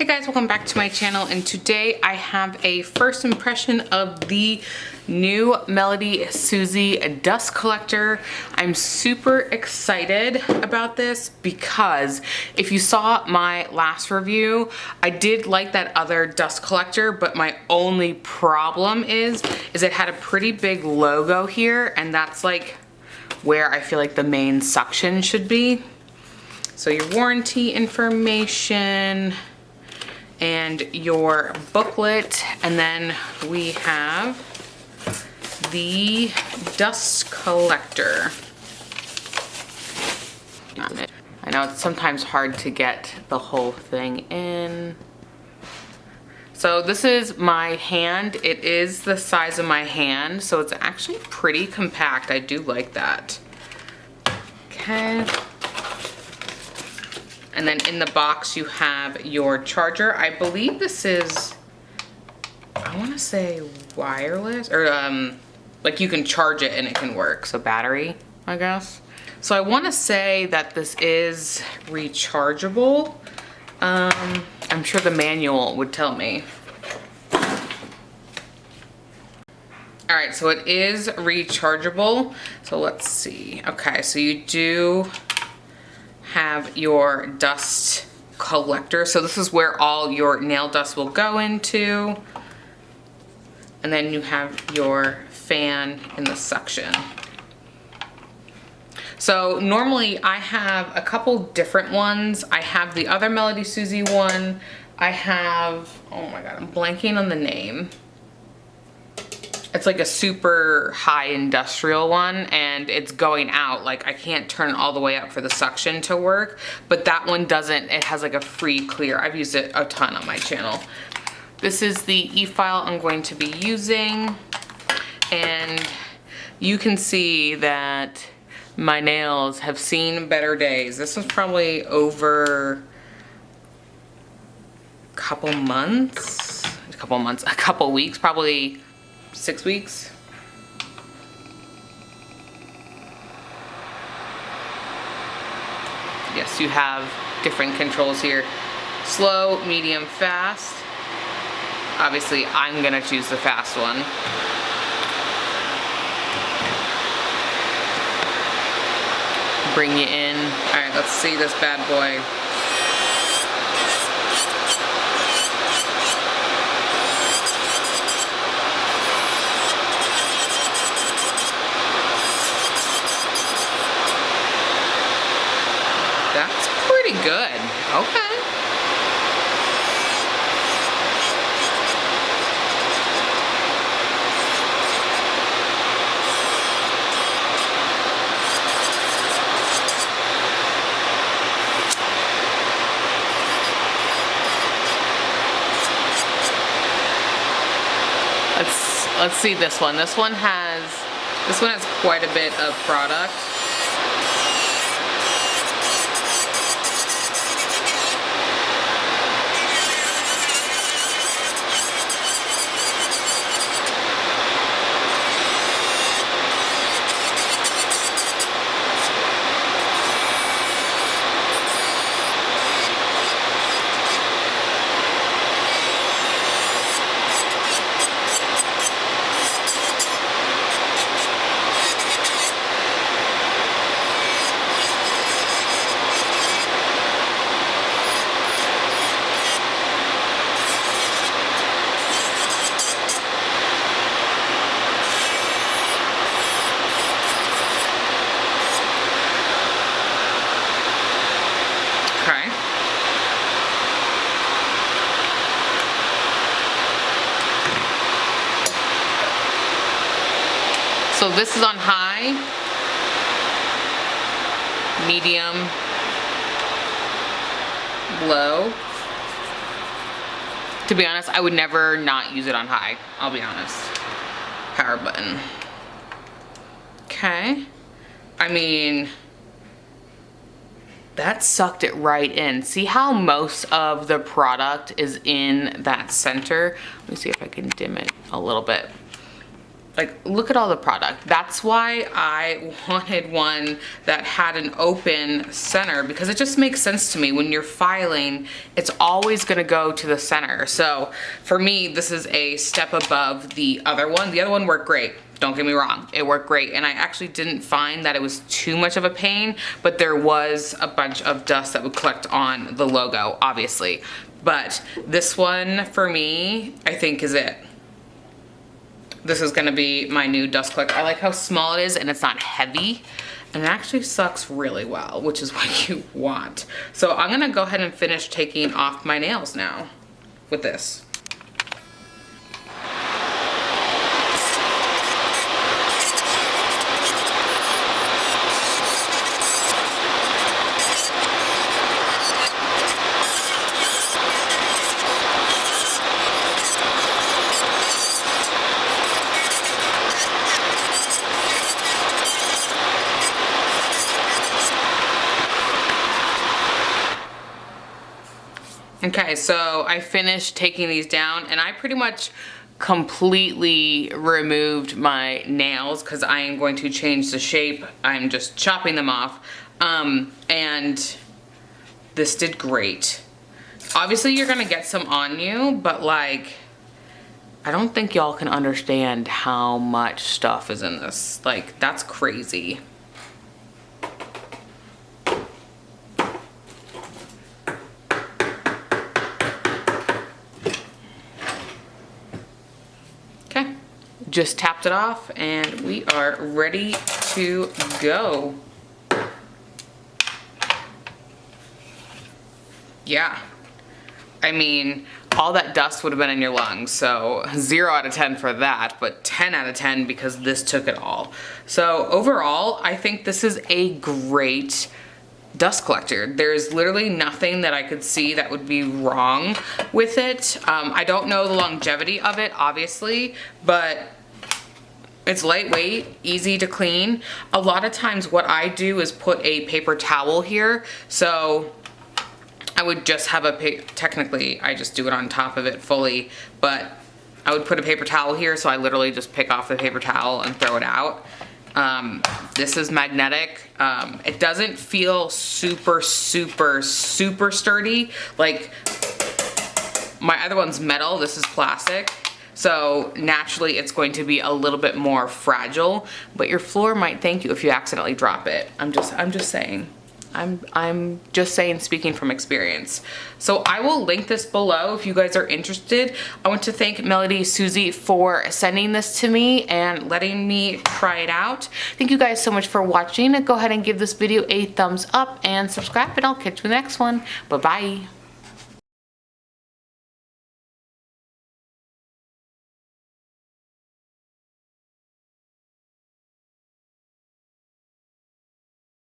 Hey guys, welcome back to my channel, and today I have a first impression of the new MelodySusie dust collector. I'm super excited about this because if you saw my last review, I did like that other dust collector, but my only problem is it had a pretty big logo here, and that's like where I feel like the main suction should be. So your warranty information and your booklet, and then we have the dust collector. I know it's sometimes hard to get the whole thing in. So this is my hand. It is the size of my hand, so it's actually pretty compact. I do like that. Okay. And then in the box you have your charger. I believe this is, I want to say wireless, or like you can charge it and it can work, so battery, I guess. So I want to say that this is rechargeable. I'm sure the manual would tell me. Alright, so it is rechargeable. So let's see. Okay, so you do have your dust collector. So this is where all your nail dust will go into. And then you have your fan in the suction. So normally I have a couple different ones. I have the other MelodySusie one. I have, oh my god, I'm blanking on the name. It's like a super high industrial one, and it's going out. Like I can't turn it all the way up for the suction to work, but that one doesn't. It has like a free clear. I've used it a ton on my channel. This is the e-file I'm going to be using, and you can see that my nails have seen better days. This was probably over a couple weeks, probably 6 weeks. Yes, you have different controls here. Slow, medium, fast. Obviously, I'm gonna choose the fast one. Bring you in. All right, let's see this bad boy. That's pretty good. Okay. Let's see this one. This one has quite a bit of product. So this is on high, medium, low. To be honest, I would never not use it on high, I'll be honest. Power button. Okay. I mean, that sucked it right in. See how most of the product is in that center? Let me see if I can dim it a little bit. like, look at all the product. That's why I wanted one that had an open center, because it just makes sense to me. When you're filing, it's always gonna go to the center. So for me, this is a step above the other one. The other one worked great. Don't get me wrong, it worked great. And I actually didn't find that it was too much of a pain, but there was a bunch of dust that would collect on the logo, obviously. But this one, for me, I think is it. This is gonna be my new dust collector. I like how small it is and it's not heavy, and it actually sucks really well, which is what you want. So I'm gonna go ahead and finish taking off my nails now with this. Okay, so I finished taking these down, and I pretty much completely removed my nails because I am going to change the shape. I'm just chopping them off, and this did great. Obviously you're gonna get some on you, but like, I don't think y'all can understand how much stuff is in this. Like, that's crazy. Just tapped it off and we are ready to go. Yeah, I mean, all that dust would have been in your lungs, so 0 out of 10 for that, but 10 out of 10 because this took it all. So overall, I think this is a great dust collector. There's literally nothing that I could see that would be wrong with it. I don't know the longevity of it, obviously, but it's lightweight, easy to clean. A lot of times what I do is put a paper towel here. So I would just have technically I just do it on top of it fully, but I would put a paper towel here, so I literally just pick off the paper towel and throw it out. This is magnetic. It doesn't feel super sturdy. Like my other one's metal, this is plastic. So naturally it's going to be a little bit more fragile, but your floor might thank you if you accidentally drop it. I'm just saying. I'm just saying, speaking from experience. So I will link this below if you guys are interested. I want to thank MelodySusie for sending this to me and letting me try it out. Thank you guys so much for watching. Go ahead and give this video a thumbs up and subscribe, and I'll catch you in the next one. Bye-bye.